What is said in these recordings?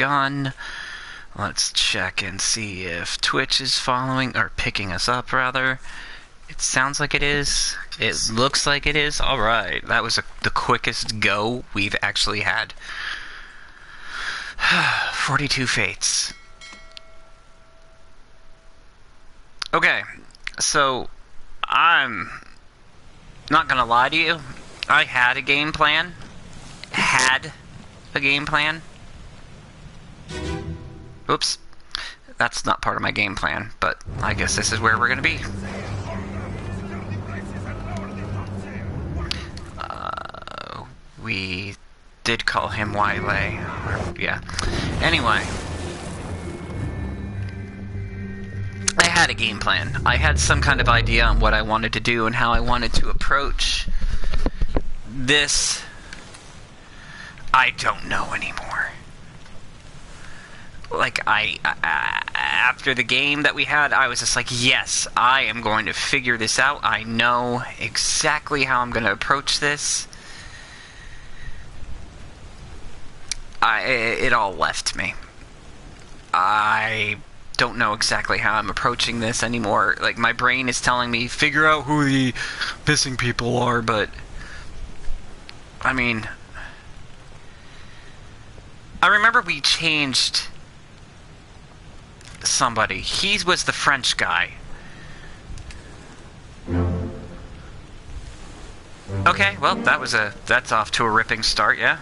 gun. Let's check and see if Twitch is following, or picking us up, rather. It sounds like it is. It looks like it is. Alright, that was the quickest go we've actually had. 42 fates. Okay, so I'm not gonna lie to you. I had a game plan. Oops. That's not part of my game plan, but I guess this is where we're gonna be. We did call him Wiley. Yeah. Anyway. I had a game plan. I had some kind of idea on what I wanted to do and how I wanted to approach this. I don't know anymore. Like, after the game that we had, I was just like, yes, I am going to figure this out. I know exactly how I'm going to approach this. It all left me. I don't know exactly how I'm approaching this anymore. Like, my brain is telling me, figure out who the missing people are, but I mean, I remember we changed somebody. He was the French guy. Okay, well, that's off to a ripping start, yeah?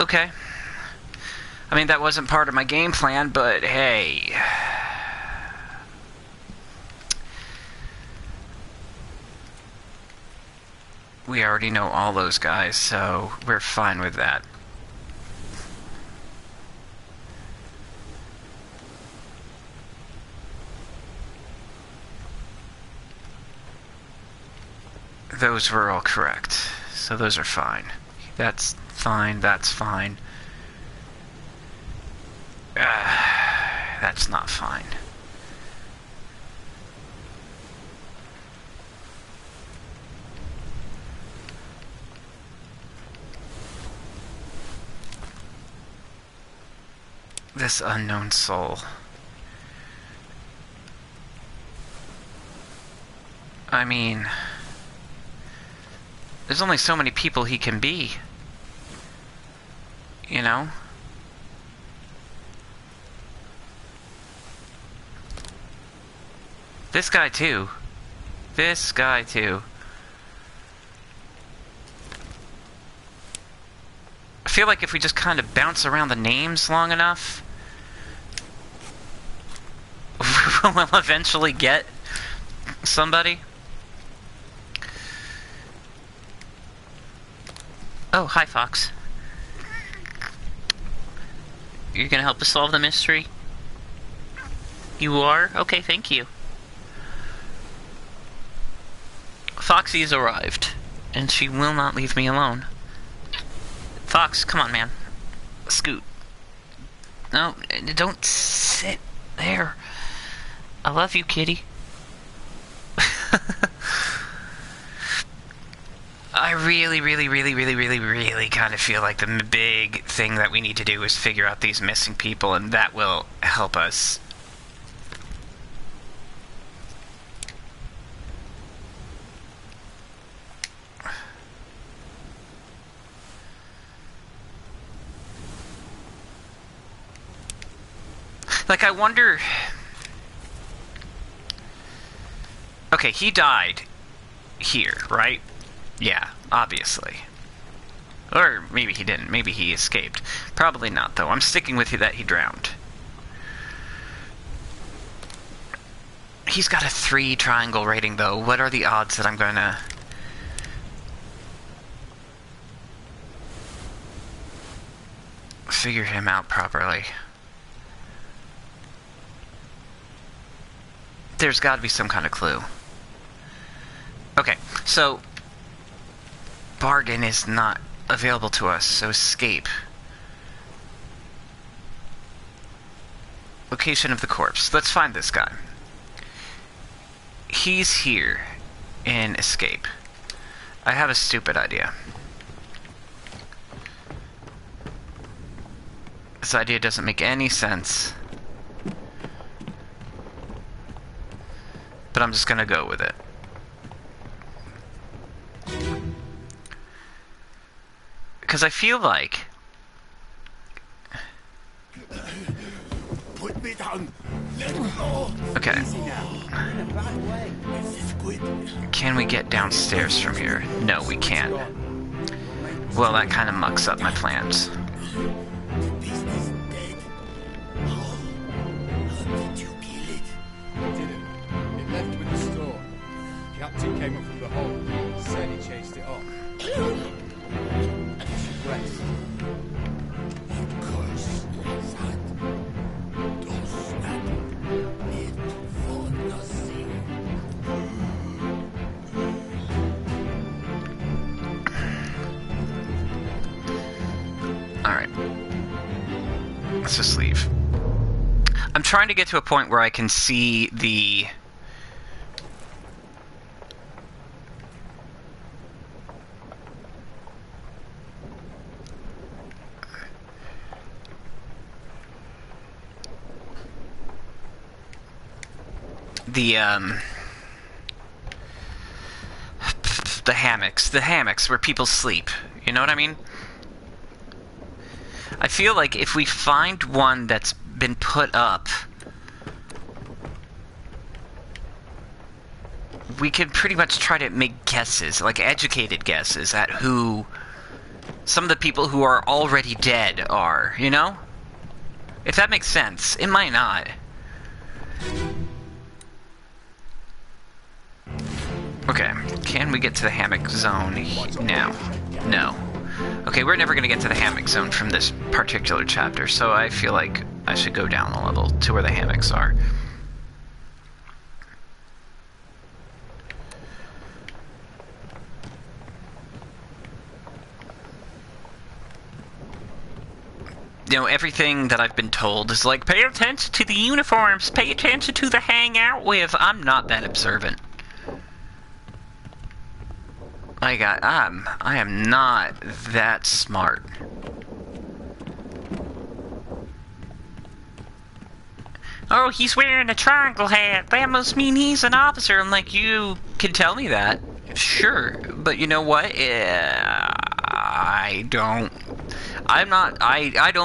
Okay. I mean, that wasn't part of my game plan, but hey. We already know all those guys, so we're fine with that. Those were all correct, so those are fine. That's fine, that's fine. That's not fine. This unknown soul. I mean, there's only so many people he can be. You know? This guy too. This guy too. I feel like if we just kind of bounce around the names long enough, we'll eventually get somebody. Oh, hi, Fox. You're gonna help us solve the mystery? You are? Okay, thank you. Foxy's arrived, and she will not leave me alone. Fox, come on, man. Scoot. No, don't sit there. I love you, kitty. I really kind of feel like the big thing that we need to do is figure out these missing people, and that will help us. Like, I wonder. Okay, he died here, right? Yeah, obviously. Or maybe he didn't. Maybe he escaped. Probably not, though. I'm sticking with you that he drowned. He's got a 3 triangle rating, though. What are the odds that I'm gonna... figure him out properly? There's got to be some kind of clue. Okay, so bargain is not available to us, so escape. Location of the corpse. Let's find this guy. He's here in escape. I have a stupid idea. This idea doesn't make any sense. But I'm just gonna go with it. Because I feel like... Put me down. Let go. Okay. Can we get downstairs from here? No, we can't. Well, that kind of mucks up my plans. Captain came up from the hole, said he chased it off. Rest. Of course, son. Don't snap it for nothing. Alright. Let's just leave. I'm trying to get to a point where I can see the... the hammocks where people sleep. You know what I mean? I feel like if we find one that's been put up, we can pretty much try to make guesses, like educated guesses, at who some of the people who are already dead are, you know? If that makes sense. It might not. Okay, can we get to the hammock zone now? No. Okay, we're never going to get to the hammock zone from this particular chapter, so I feel like I should go down a level to where the hammocks are. You know, everything that I've been told is like, pay attention to the uniforms, pay attention to the hangout with. I'm not that observant. I am not that smart. Oh, he's wearing a triangle hat. That must mean he's an officer. I'm like, you can tell me that. Sure. But you know what? I don't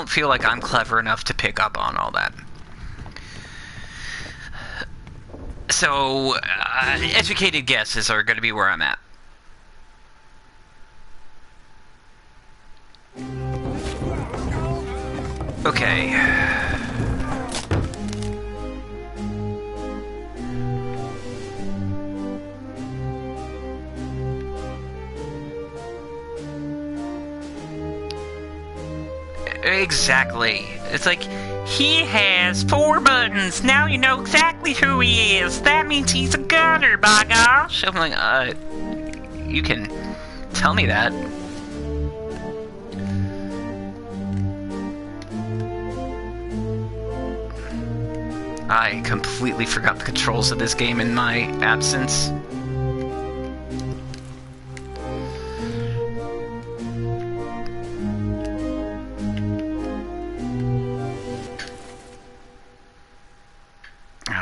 feel like I'm clever enough to pick up on all that. So, educated guesses are going to be where I'm at. Okay. Exactly. It's like, he has 4 buttons. Now you know exactly who he is. That means he's a gunner, by gosh. I'm like, you can tell me that. I completely forgot the controls of this game in my absence.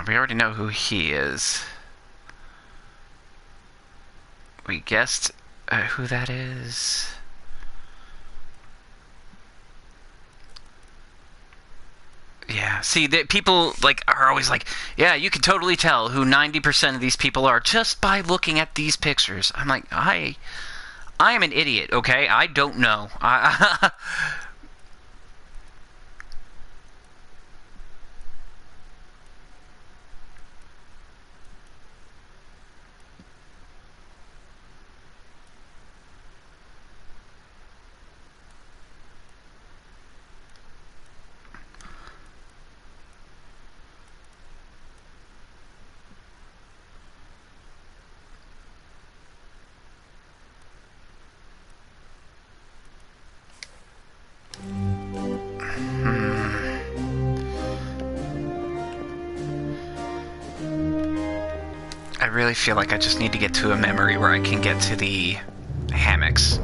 We already know who he is. We guessed who that is. Yeah, see, people like are always like, yeah, you can totally tell who 90% of these people are just by looking at these pictures. I'm like, I am an idiot, okay? I don't know. really feel like I just need to get to a memory where I can get to the hammocks.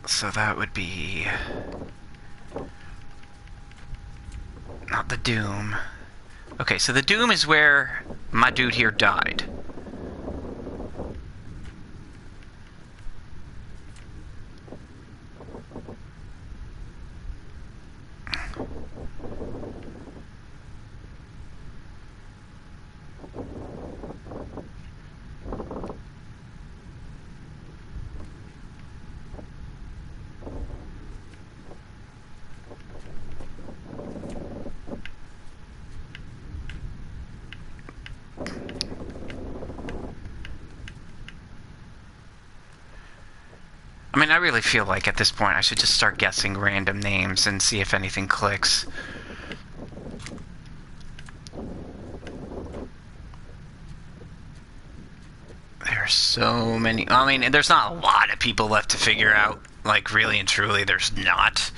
So that would be... not the Doom. Okay, so the Doom is where my dude here died. I mean, I really feel like at this point I should just start guessing random names and see if anything clicks. There are so many... I mean, there's not a lot of people left to figure out. Like, really and truly, there's not.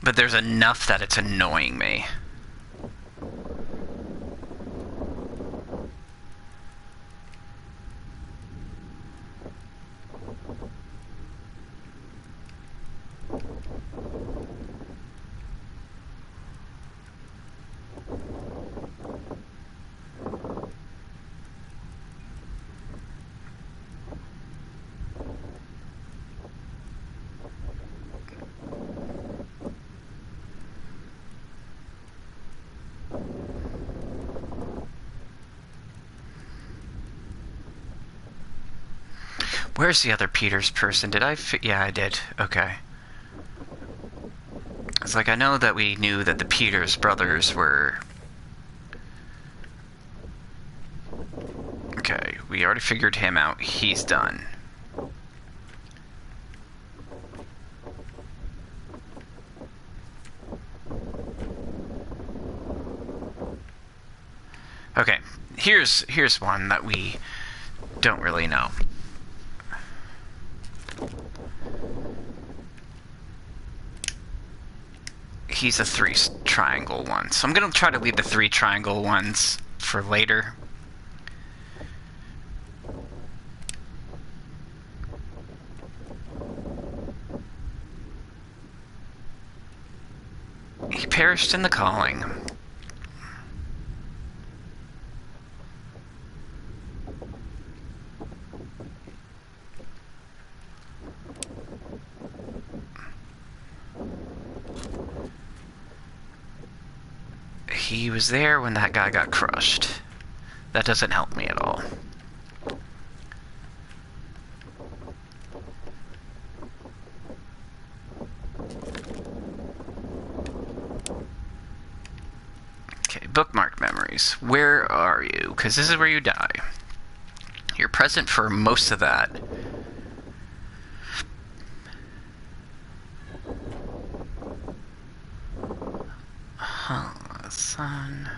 But there's enough that it's annoying me. Where's the other Peters person? Did I yeah, I did. Okay. It's like, I know that we knew that the Peters brothers were... Okay, we already figured him out. He's done. Okay, here's one that we don't really know. He's a 3 triangle one, so I'm gonna try to leave the 3 triangle ones for later. He perished in the calling. He was there when that guy got crushed. That doesn't help me at all. Okay, bookmark memories. Where are you? Because this is where you die. You're present for most of that. Son.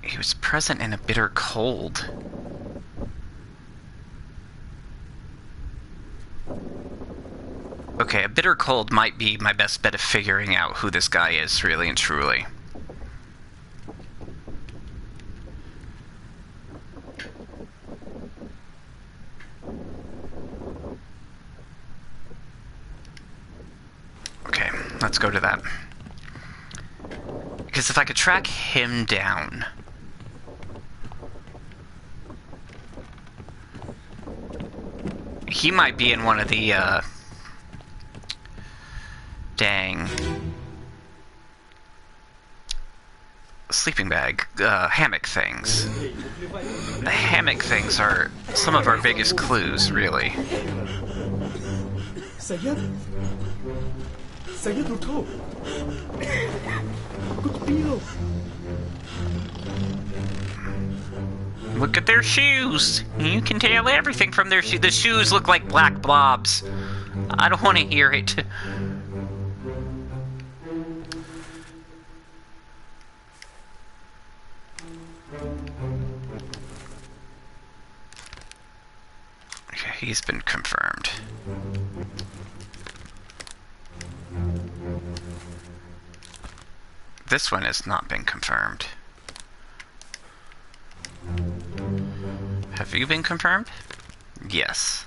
He was present in a bitter cold. Okay, a bitter cold might be my best bet of figuring out who this guy is, really and truly. Okay, let's go to that. Because if I could track him down... He might be in one of the, dang... sleeping bag, hammock things. The hammock things are some of our biggest clues, really. Saya belum tahu. Good deal. Look at their shoes. You can tell everything from their shoes. The shoes look like black blobs. I don't want to hear it. he's been confirmed. This one has not been confirmed. Have you been confirmed? Yes.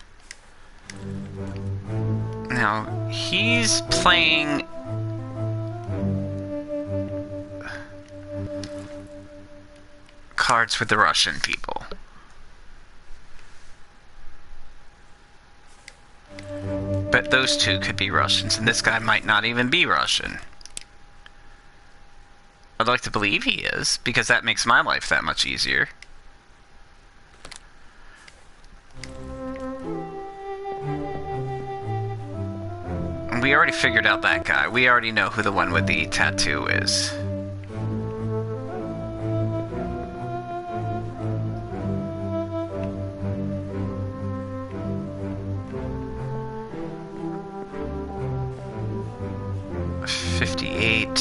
Now, he's playing... cards with the Russian people. But those two could be Russians, and this guy might not even be Russian. I'd like to believe he is, because that makes my life that much easier. We already figured out that guy. We already know who the one with the tattoo is. $58.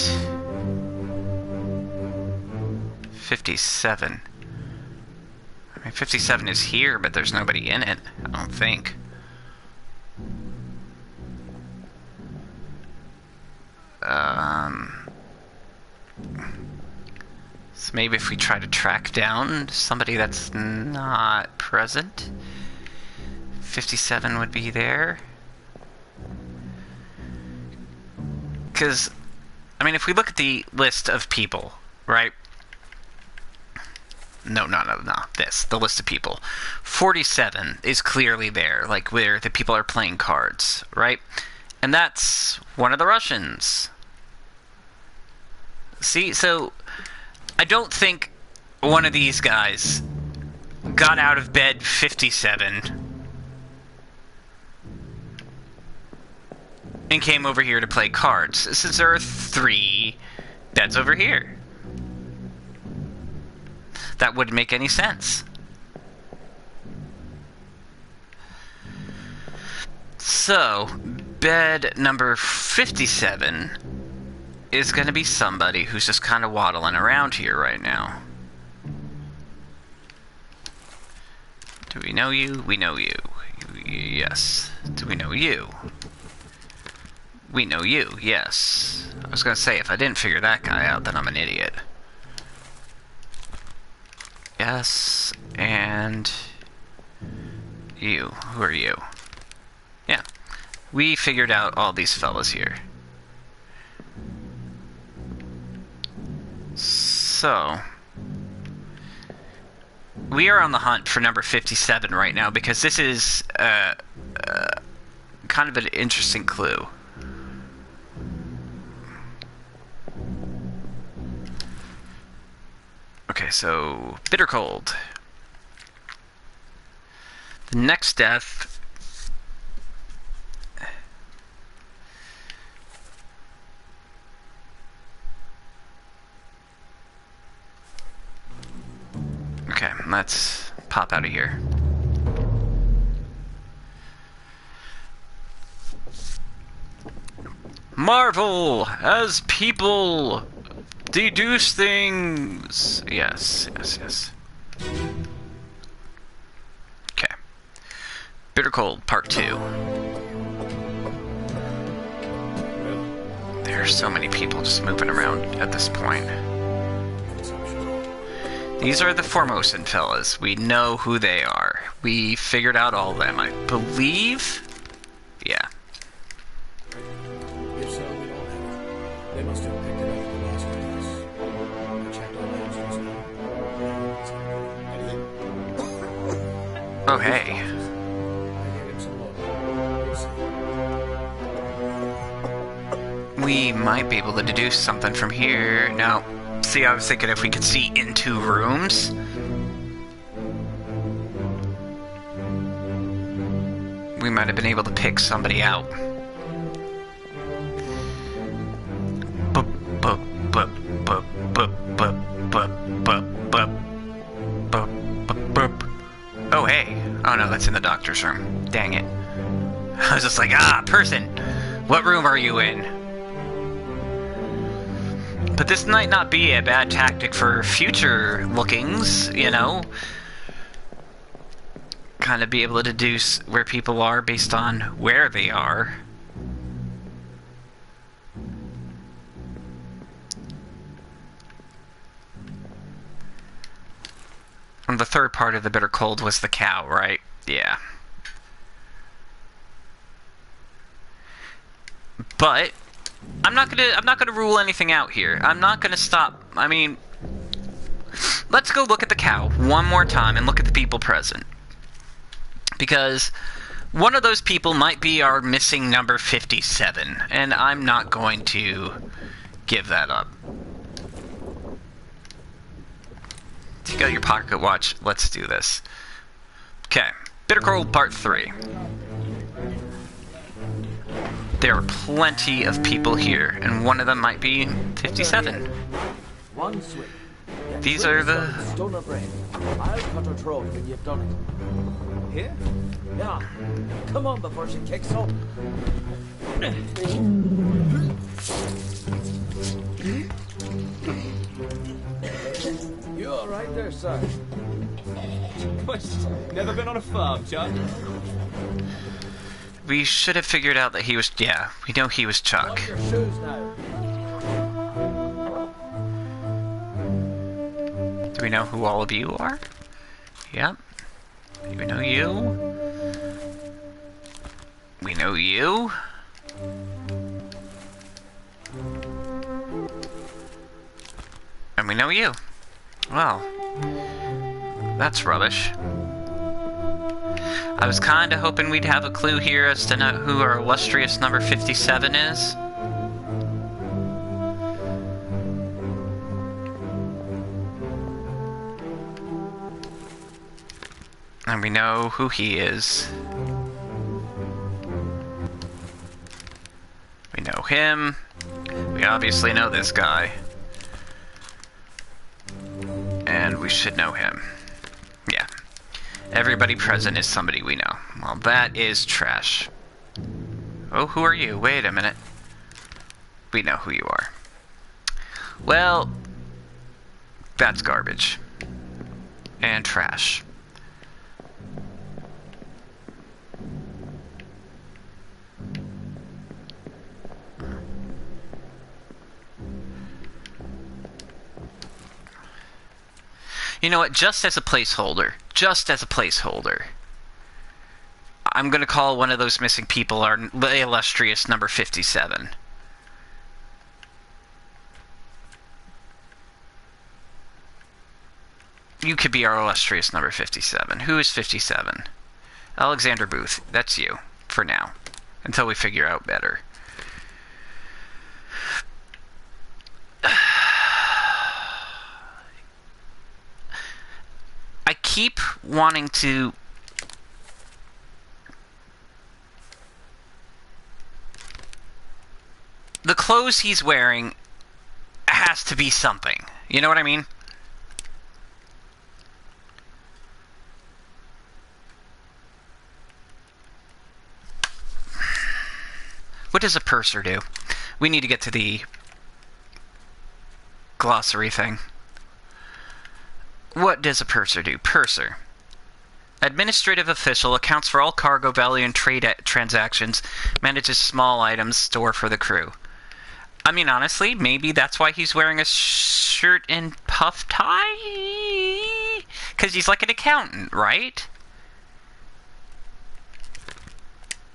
57. I mean, 57 is here, but there's nobody in it, I don't think. So maybe if we try to track down somebody that's not present, 57 would be there. Because, I mean, if we look at the list of people, right? No, the list of people. 47 is clearly there, like where the people are playing cards, right? And that's one of the Russians. See, so I don't think one of these guys got out of bed 57 and came over here to play cards, since there are 3 beds over here. That wouldn't make any sense. So, bed number 57 is going to be somebody who's just kind of waddling around here right now. Do we know you? We know you. Yes. Do we know you? We know you, yes. I was going to say, if I didn't figure that guy out, then I'm an idiot. Yes, and you. Who are you? Yeah. We figured out all these fellas here. So, we are on the hunt for number 57 right now, because this is kind of an interesting clue. Okay, so bitter cold. The next death. Okay, let's pop out of here. Marvel as people deduce things. Yes. Okay. Bitter Cold, Part 2. There are so many people just moving around at this point. These are the Formosan fellas. We know who they are. We figured out all of them, I believe. Yeah. If so, we don't have it. They must have picked it up at the last place. I checked all names just now. Oh, hey. I gave him some love. We might be able to deduce something from here. No. See, I was thinking if we could see into rooms. We might have been able to pick somebody out. Oh, hey. Oh, no, that's in the doctor's room. Dang it. I was just like, person. What room are you in? But this might not be a bad tactic for future lookings, you know? kind of be able to deduce where people are based on where they are. And the third part of the bitter cold was the cow, right? Yeah. But I'm not gonna rule anything out here. I'm not gonna stop. I mean, let's go look at the cow one more time and look at the people present. Because one of those people might be our missing number 57, and I'm not going to give that up. Take out your pocket watch. Let's do this. Okay. Bitter Cold Part 3. There are plenty of people here, and one of them might be 57. One swing. These are the... Stoner brain. I'll cut her throat when you've done it. Here? Yeah. Come on before she kicks up. You all right there, sir? Never been on a farm, Chuck? We should have figured out that he was... Yeah, we know he was Chuck. Off your shoes now. Do we know who all of you are? Yep. We know you. We know you. And we know you. Well, that's rubbish. I was kinda hoping we'd have a clue here as to know who our illustrious number 57 is. And we know who he is. We know him. We obviously know this guy. And we should know him. Yeah. Everybody present is somebody we know. Well, that is trash. Oh, who are you? Wait a minute. We know who you are. Well, that's garbage. And trash. You know what, just as a placeholder, I'm gonna call one of those missing people our illustrious number 57. You could be our illustrious number 57. Who is 57? Alexander Booth. That's you, for now. Until we figure out better. I keep wanting to... The clothes he's wearing has to be something. You know what I mean? What does a purser do? We need to get to the glossary thing. What does a purser do? Purser. Administrative official, accounts for all cargo, value, and trade transactions, manages small items, store for the crew. I mean, honestly, maybe that's why he's wearing a shirt and puff tie? Because he's like an accountant, right?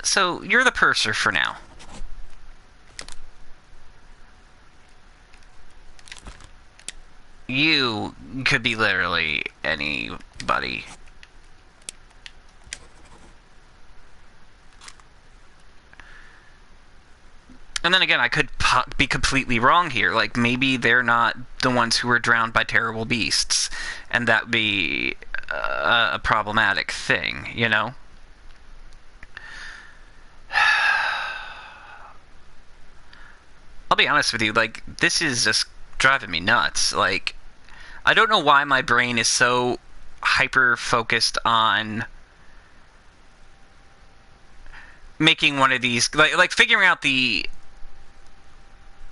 So, you're the purser for now. You could be literally anybody. And then again, I could be completely wrong here. Like, maybe they're not the ones who were drowned by terrible beasts. And that'd be a problematic thing, you know? I'll be honest with you, like, this is just driving me nuts. Like, I don't know why my brain is so hyper-focused on making one of these, like figuring out the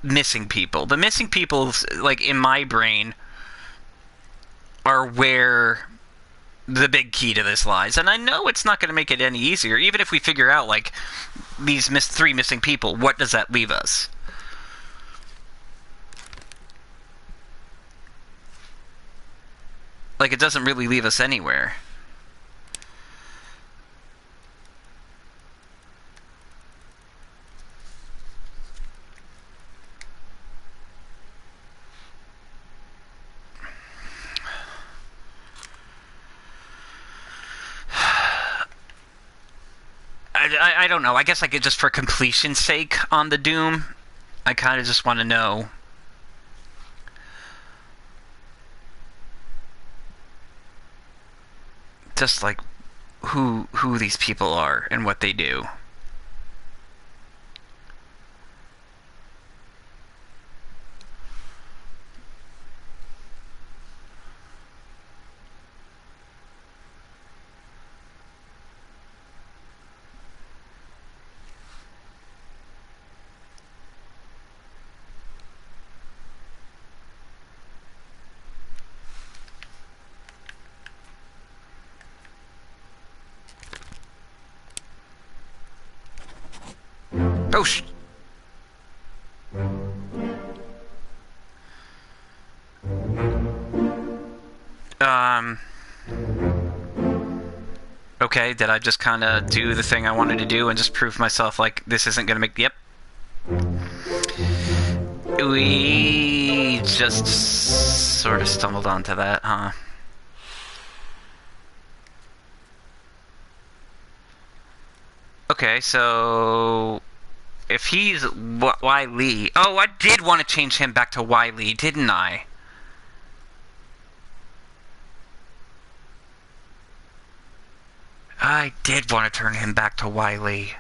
missing people. The missing people, like, in my brain, are where the big key to this lies. And I know it's not going to make it any easier. Even if we figure out, like, these three missing people, what does that leave us? Like, it doesn't really leave us anywhere. I don't know. I guess I could just, for completion's sake on the Doom, I kind of just want to know. Just like who these people are and what they do. Oh, okay, did I just kind of do the thing I wanted to do and just prove myself like this isn't gonna make... Yep. We just sort of stumbled onto that, huh? Okay, so... if he's Wiley... Oh, I did want to change him back to Wiley, didn't I? I did want to turn him back to Wiley.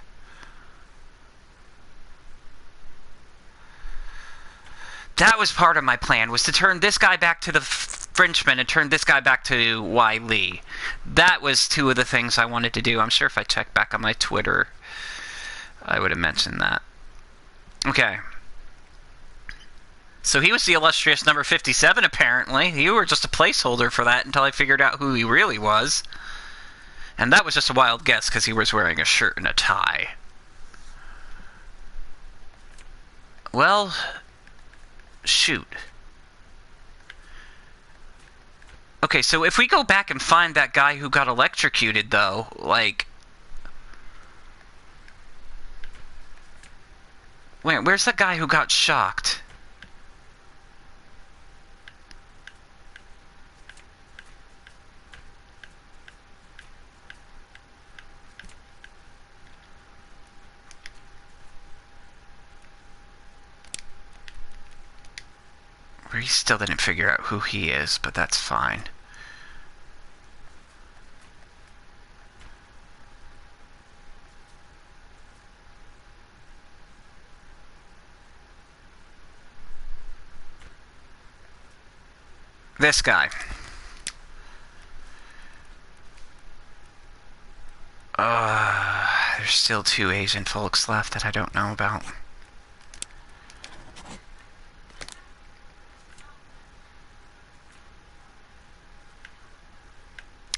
That was part of my plan, was to turn this guy back to the Frenchman and turn this guy back to Wiley. That was two of the things I wanted to do. I'm sure if I check back on my Twitter, I would have mentioned that. Okay. So he was the illustrious number 57, apparently. You were just a placeholder for that until I figured out who he really was. And that was just a wild guess, because he was wearing a shirt and a tie. Well, shoot. Okay, so if we go back and find that guy who got electrocuted, though, like... wait, where's that guy who got shocked? We still didn't figure out who he is, but that's fine. This guy. There's still two Asian folks left that I don't know about.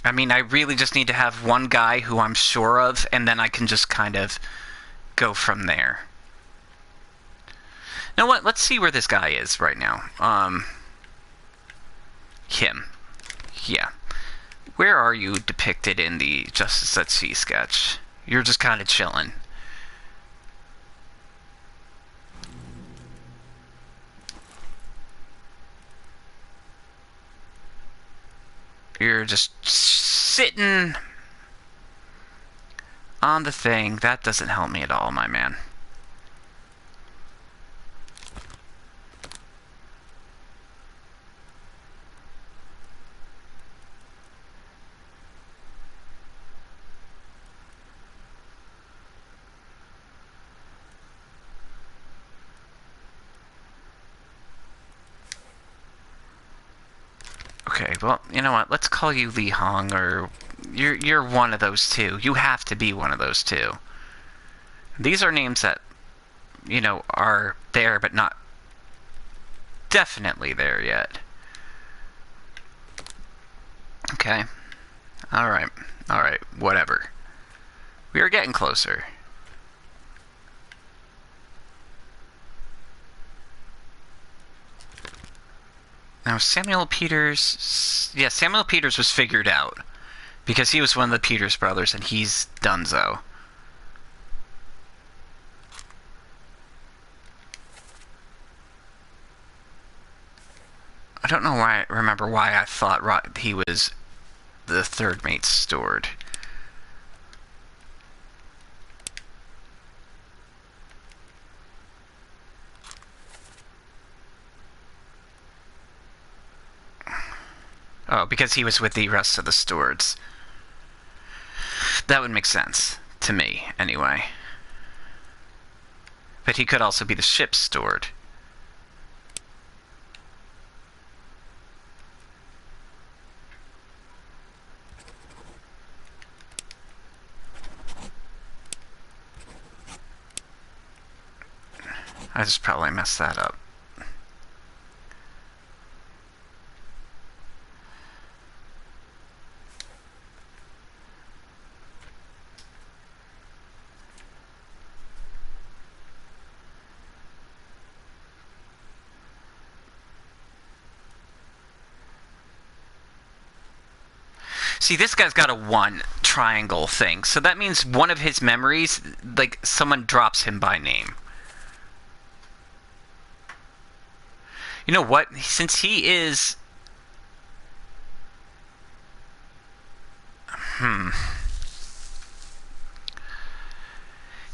I mean, I really just need to have one guy who I'm sure of, and then I can just kind of go from there. You know what? Let's see where this guy is right now. Him. Yeah. Where are you depicted in the Justice at Sea sketch? You're just kind of chilling. You're just sitting on the thing. That doesn't help me at all, my man. Okay, well, you know what? Let's call you Li Hong, or you're one of those two. You have to be one of those two. These are names that, you know, are there, but not definitely there yet. Okay. Alright. Alright. Whatever. We are getting closer. Now, Samuel Peters... Yeah, Samuel Peters was figured out. Because he was one of the Peters brothers, and he's donezo. I don't know why. Remember why I thought he was the third mate's steward. Oh, because he was with the rest of the stewards. That would make sense to me, anyway. But he could also be the ship's steward. I just probably messed that up. See, this guy's got a 1 triangle thing, so that means one of his memories, like, someone drops him by name. You know what? Since he is...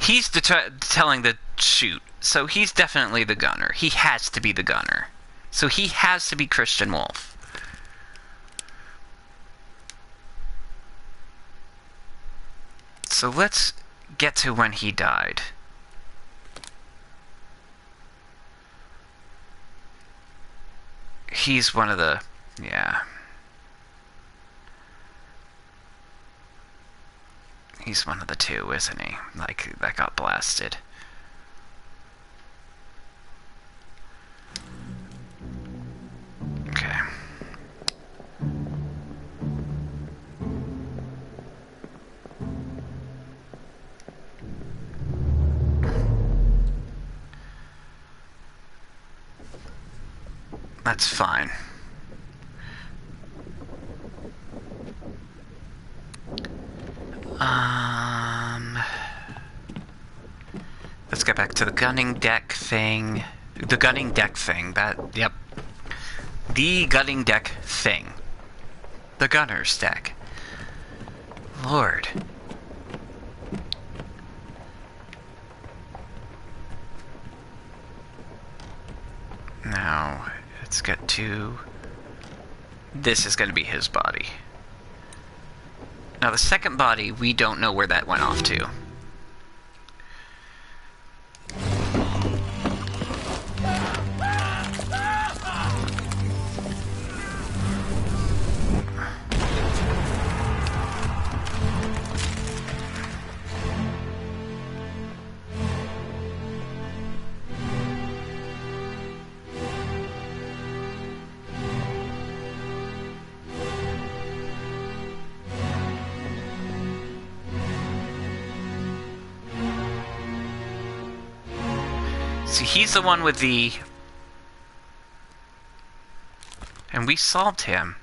He's telling the shoot, so he's definitely the gunner. He has to be the gunner. So he has to be Christian Wolf. So let's get to when he died. He's one of the... yeah. He's one of the 2, isn't he? Like, that got blasted. Okay. That's fine. Let's get back to the gunning deck thing. The gunning deck thing. Yep. The gunning deck thing. The gunner's deck. Lord. Now, let's get to... this is going to be his body. Now, the second body, we don't know where that went off to. See, he's the one with the... and we solved him.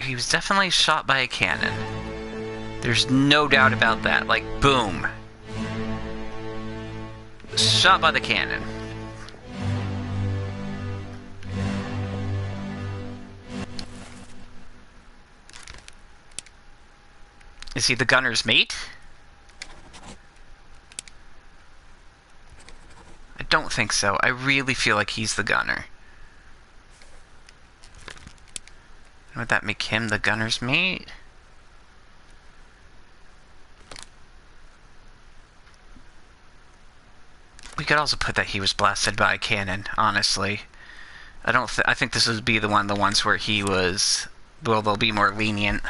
He was definitely shot by a cannon. There's no doubt about that. Like, boom. Shot by the cannon. Is he the gunner's mate? I don't think so. I really feel like he's the gunner. Would that make him the gunner's mate? We could also put that he was blasted by a cannon, honestly. I think this would be the ones where he was... well, they'll be more lenient.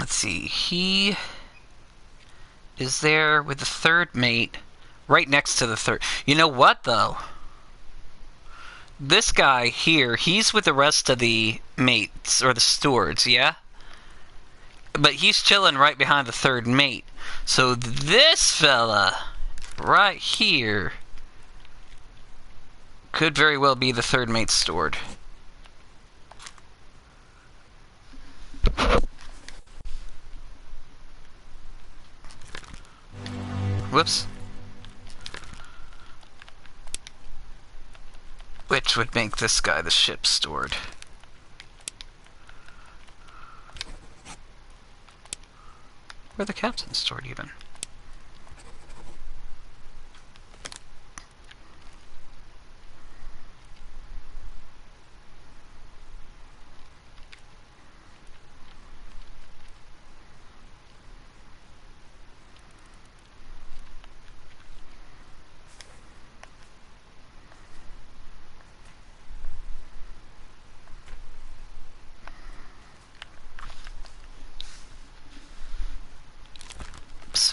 let's see. He is there with the third mate, right next to the third. You know what, though? This guy here, he's with the rest of the mates, or the stewards, yeah? But he's chilling right behind the third mate. So this fella, right here, could very well be the third mate's steward. Whoops. Which would make this guy the ship's steward. Or the captain's steward, even.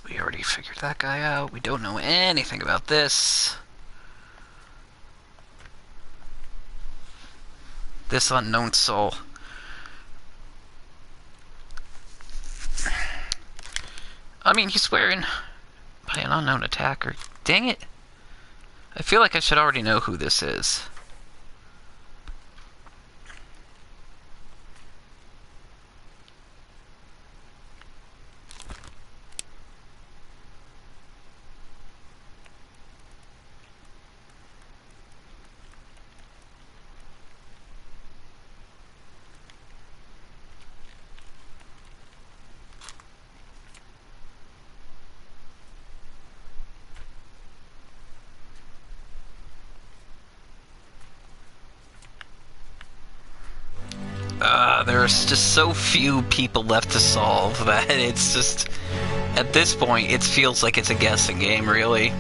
We already figured that guy out. We don't know anything about this. This unknown soul. I mean, he's swearing by an unknown attacker. Dang it. I feel like I should already know who this is. There's just so few people left to solve that it's just, at this point, it feels like it's a guessing game, really.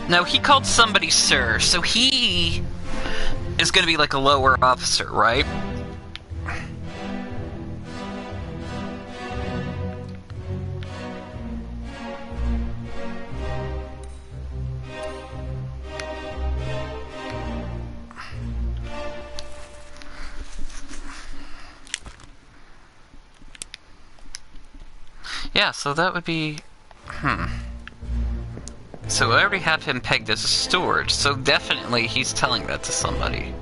No, he called somebody sir, so he is going to be like a lower officer, right? Yeah, so that would be... So I already have him pegged as a steward, so definitely he's telling that to somebody.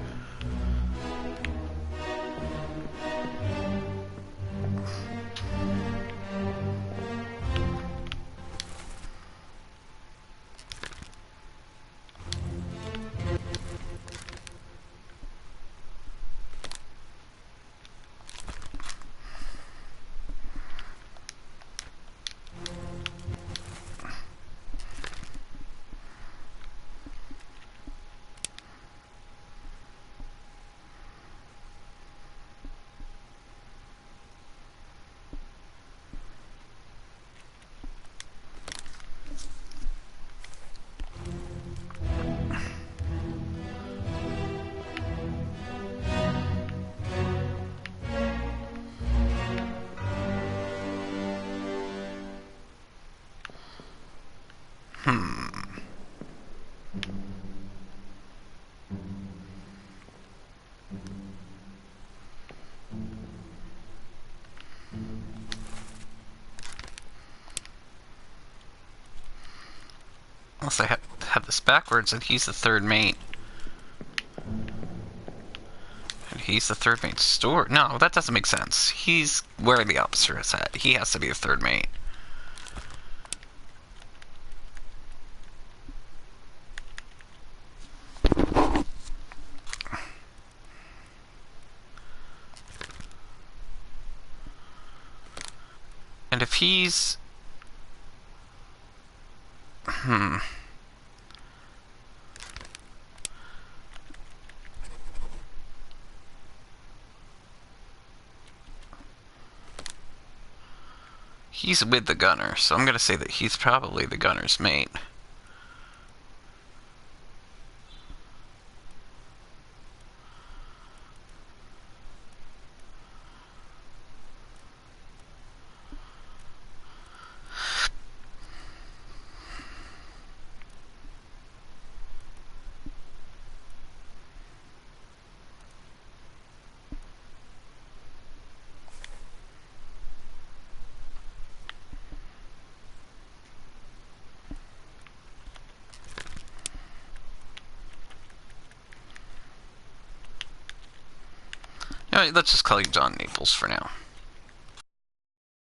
Unless I have this backwards and he's the third mate. And He's the third mate steward. No, that doesn't make sense. He's where the officer is at. He has to be the third mate. And if he's... He's with the gunner, so I'm gonna say that he's probably the gunner's mate. Alright, let's just call you John Naples for now.